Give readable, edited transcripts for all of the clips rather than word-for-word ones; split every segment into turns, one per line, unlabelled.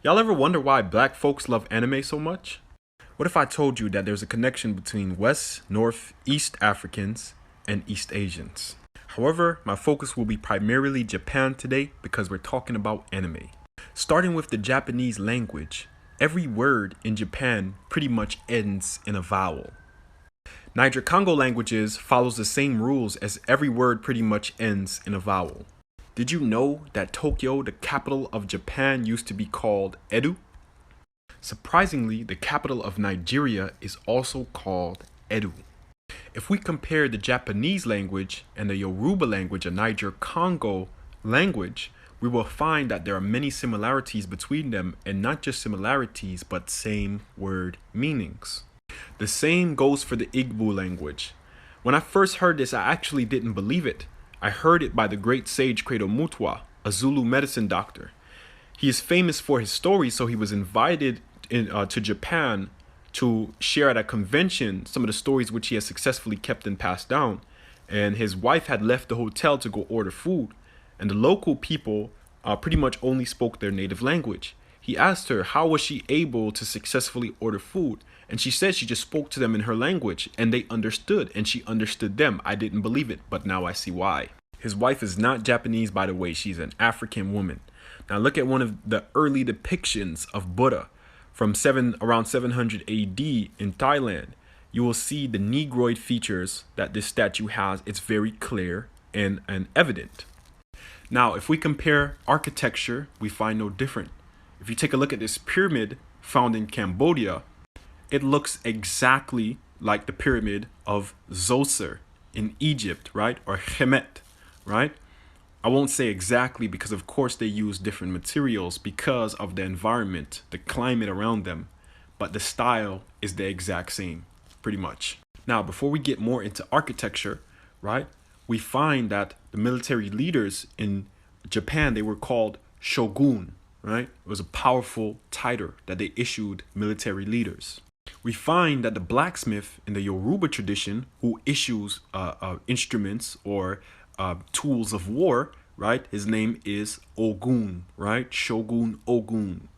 Y'all ever wonder why black folks love anime so much? What if I told you that there's a connection between West, North, East Africans, and East Asians? However, my focus will be primarily Japan today because we're talking about anime. Starting with the Japanese language, every word in Japan pretty much ends in a vowel. Niger-Congo languages follows the same rules as every word pretty much ends in a vowel. Did you know that Tokyo, the capital of Japan, used to be called Edo? Surprisingly, the capital of Nigeria is also called Edo. If we compare the Japanese language and the Yoruba language, a Niger-Congo language, we will find that there are many similarities between them, and not just similarities, but same word meanings. The same goes for the Igbo language. When I first heard this, I actually didn't believe it. I heard it by the great sage Credo Mutwa, a Zulu medicine doctor. He is famous for his stories, so he was invited to Japan to share at a convention some of the stories which he has successfully kept and passed down. And his wife had left the hotel to go order food, and the local people pretty much only spoke their native language. He asked her how was she able to successfully order food, and she said she just spoke to them in her language and they understood, and she understood them. I didn't believe it, but now I see why. His wife is not Japanese, by the way. She's an African woman. Now look at one of the early depictions of Buddha from around 700 AD in Thailand. You will see the negroid features that this statue has. It's very clear and evident. Now, if we compare architecture, we find no different. If you take a look at this pyramid found in Cambodia, it looks exactly like the pyramid of Zoser in Egypt, right? Or Kemet, right? I won't say exactly because of course they use different materials because of the environment, the climate around them, but the style is the exact same, pretty much. Now, before we get more into architecture, right, we find that the military leaders in Japan, they were called Shogun, right? It was a powerful title that they issued military leaders. We find that the blacksmith in the Yoruba tradition, who issues instruments or tools of war, right? His name is Ogun, right? Shogun Ogun.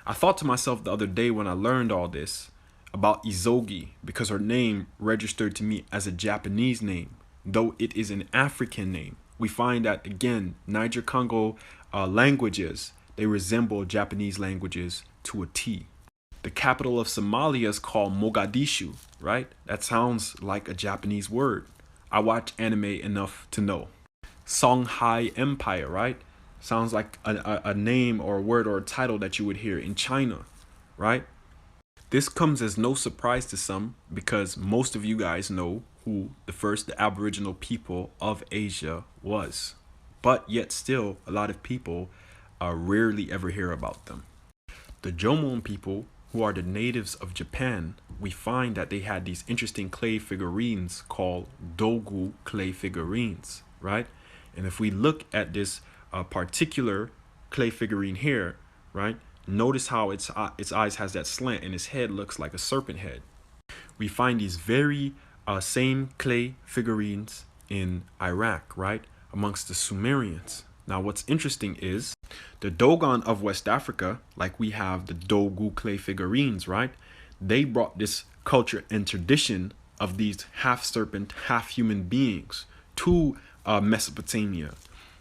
I thought to myself the other day when I learned all this about Izogi, because her name registered to me as a Japanese name, though it is an African name. We find that, again, Niger-Congo languages, they resemble Japanese languages to a T. The capital of Somalia is called Mogadishu, right? That sounds like a Japanese word. I watch anime enough to know. Songhai Empire, right? Sounds like a name or a word or a title that you would hear in China, right? This comes as no surprise to some because most of you guys know who the Aboriginal people of Asia was. But yet still, a lot of people rarely ever hear about them. The Jomon people, who are the natives of Japan, we find that they had these interesting clay figurines called Dogu clay figurines, right? And if we look at this particular clay figurine here, right, notice how its eyes has that slant and its head looks like a serpent head. We find these very same clay figurines in Iraq, right, amongst the Sumerians. Now, what's interesting is the Dogon of West Africa, like we have the Dogu clay figurines, right? They brought this culture and tradition of these half serpent, half human beings to Mesopotamia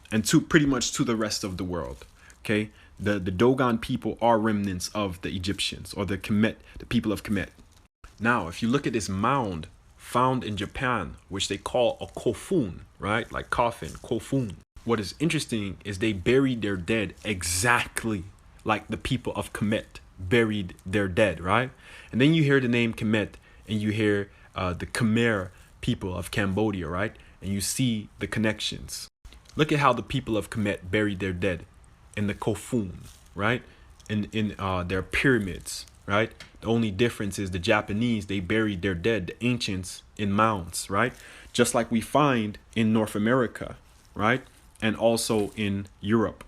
and to pretty much to the rest of the world. Okay, the Dogon people are remnants of the Egyptians or the Kemet, the people of Kemet. Now, if you look at this mound found in Japan, which they call a kofun, right? Like coffin, kofun. What is interesting is they buried their dead exactly like the people of Kemet buried their dead, right? And then you hear the name Kemet and you hear the Khmer people of Cambodia, right? And you see the connections. Look at how the people of Kemet buried their dead in the kofun, right? In their pyramids, right? The only difference is the Japanese, they buried their dead, the ancients, in mounds, right? Just like we find in North America, right? And also in Europe.